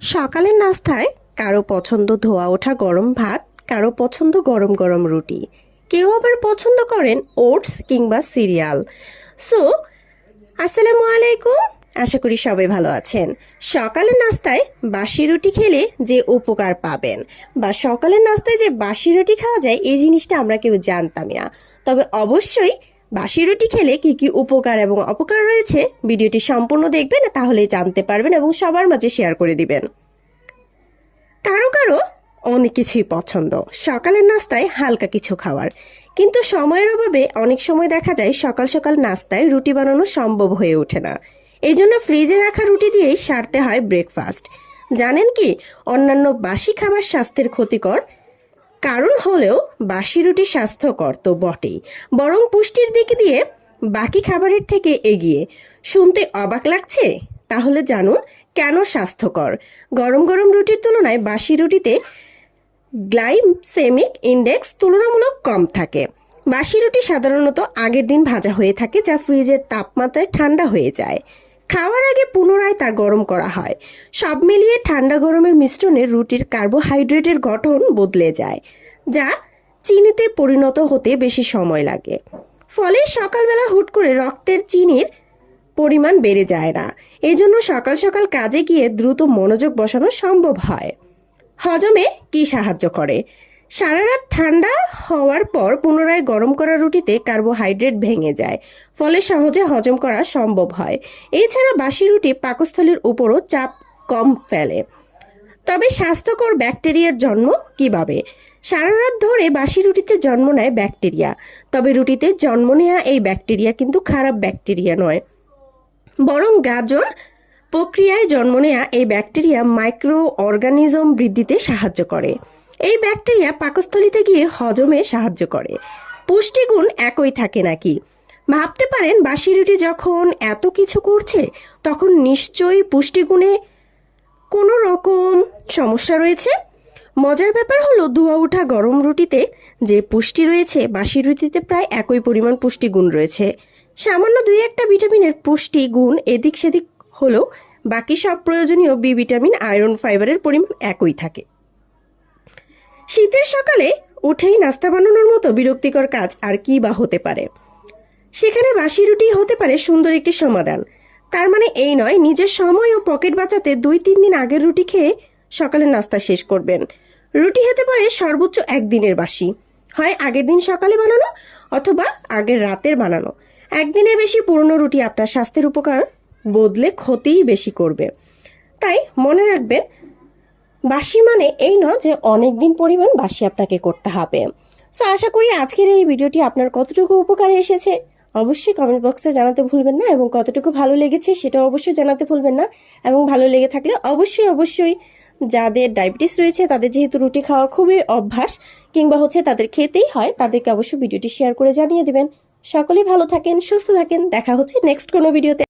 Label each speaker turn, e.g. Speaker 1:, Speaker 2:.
Speaker 1: সকালের নাস্তায় কারো পছন্দ ধোয়া ওঠা গরম ভাত, কারো পছন্দ গরম গরম রুটি, কেউ আবার পছন্দ করেন ওটস কিংবা সিরিয়াল। সো আসসালামু আলাইকুম, আশা করি সবাই ভালো আছেন। সকালের নাস্তায় বাসি রুটি খেলে যে উপকার পাবেন বা সকালের নাস্তায় যে বাসি রুটি খাওয়া যায় এই জিনিসটা আমরা কেউ জানতামই না। তবে অবশ্যই বাসি রুটি খেলে কি কি উপকার এবং অপকার রয়েছে ভিডিওটি সম্পূর্ণ দেখবেন, তাহলেই জানতে পারবেন এবং সবার মাঝে শেয়ার করে দিবেন। কারো কারো অনেক কিছুই পছন্দ সকালের নাস্তায় হালকা কিছু খাওয়ার, কিন্তু সময়ের অভাবে অনেক সময় দেখা যায় সকাল সকাল নাস্তায় রুটি বানানো সম্ভব হয়ে ওঠে না। এই জন্য ফ্রিজে রাখা রুটি দিয়েই সারতে হয় ব্রেকফাস্ট। জানেন কি, অন্যান্য বাসি খাবার স্বাস্থ্যের ক্ষতিকর কারণ হলেও বাসি রুটি স্বাস্থ্যকর তো বটেই, বরং পুষ্টির দিক দিয়ে বাকি খাবারের থেকে এগিয়ে। শুনতে অবাক লাগছে? তাহলে জানুন কেন স্বাস্থ্যকর। গরম গরম রুটির তুলনায় বাসি রুটিতে গ্লাইসেমিক ইন্ডেক্স তুলনামূলক কম থাকে। বাসি রুটি সাধারণত আগের দিন ভাজা হয়ে থাকে, যা ফ্রিজের তাপমাত্রায় ঠান্ডা হয়ে যায়। খাওয়ার আগে পুনরায় তা গরম করা হয়। সব মিলিয়ে ঠান্ডা গরমের মিশ্রণে রুটির কার্বোহাইড্রেটের গঠন বদলে যায়, যা চিনিতে পরিণত হতে বেশি সময় লাগে। ফলে সকালবেলা হুট করে রক্তের চিনির পরিমাণ বেড়ে যায় না। এই জন্য সকাল সকাল কাজে গিয়ে দ্রুত মনোযোগ বসানো সম্ভব হয়। হজমে কি সাহায্য করে? সারা রাত ঠান্ডা হওয়ার পর পুনরায় গরম করা রুটিতে কার্বোহাইড্রেট ভেঙে যায়, ফলে সহজে হজম করা সম্ভব হয়। এছাড়া বাসি রুটি পাকস্থলীর উপরও চাপ কম ফেলে। তবে স্বাস্থ্যকর ব্যাকটেরিয়ার জন্ম কিভাবে? সারা রাত ধরে বাসি রুটিতে জন্ম নেয় ব্যাকটেরিয়া। তবে রুটিতে জন্ম নেওয়া এই ব্যাকটেরিয়া কিন্তু খারাপ ব্যাকটেরিয়া নয়, বরং গাজন প্রক্রিয়ায় জন্ম নেওয়া এই ব্যাকটেরিয়া মাইক্রো অর্গানিজম বৃদ্ধিতে সাহায্য করে। এই ব্যাকটেরিয়া পাকস্থলীতে গিয়ে হজমে সাহায্য করে। পুষ্টিগুণ একই থাকে নাকি? ভাবতে পারেন বাসি রুটি যখন এত কিছু করছে তখন নিশ্চয়ই পুষ্টিগুণে কোনো রকম সমস্যা রয়েছে। মজার ব্যাপার হলো ধোয়া ওঠা গরম রুটিতে যে পুষ্টি রয়েছে বাসি রুটিতে প্রায় একই পরিমাণ পুষ্টিগুণ রয়েছে। সামান্য দুই একটা ভিটামিনের পুষ্টিগুণ এদিক সেদিক হলেও বাকি সব প্রয়োজনীয় বি ভিটামিন, আয়রন, ফাইবারের পরিমাণ একই থাকে। শীতের সকালে উঠেই নাস্তা বানানোর মতো বিরক্তিকর কাজ আর কি বা হতে পারে? সেখানে বাসি রুটি হতে পারে সুন্দর একটি সমাধান। তার মানে এই নয় নিজের সময় ও পকেট বাঁচাতে 2-3 দিন আগের রুটি খেয়ে সকালে নাস্তা শেষ করবেন। রুটি হতে পারে সর্বোচ্চ একদিনের বাসি, হয় আগের দিন সকালে বানানো অথবা আগের রাতের বানানো। একদিনের বেশি পুরনো রুটি আপনার স্বাস্থ্যের উপকার বদলে ক্ষতিই বেশি করবে। তাই মনে রাখবেন, বাসি মানে এই নয় যে অনেক দিন পরিমাণ বাসি আপনাকে করতে হবে। সো আশা করি আজকের এই ভিডিওটি আপনার কতটুকু উপকারে এসেছে অবশ্যই কমেন্ট বক্সে জানাতে ভুলবেন না, এবং কতটুকু ভালো লেগেছে সেটাও অবশ্যই জানাতে ভুলবেন না। এবং ভালো লেগে থাকলে অবশ্যই যাদের ডায়াবেটিস রয়েছে, তাদের যেহেতু রুটি খাওয়া খুবই অভ্যাস কিংবা তাদের খেতেই হয়, তাদেরকে অবশ্যই ভিডিওটি শেয়ার করে জানিয়ে দিবেন। সকলেই ভালো থাকেন, সুস্থ থাকেন। দেখা হচ্ছে নেক্সট কোনো ভিডিওতে।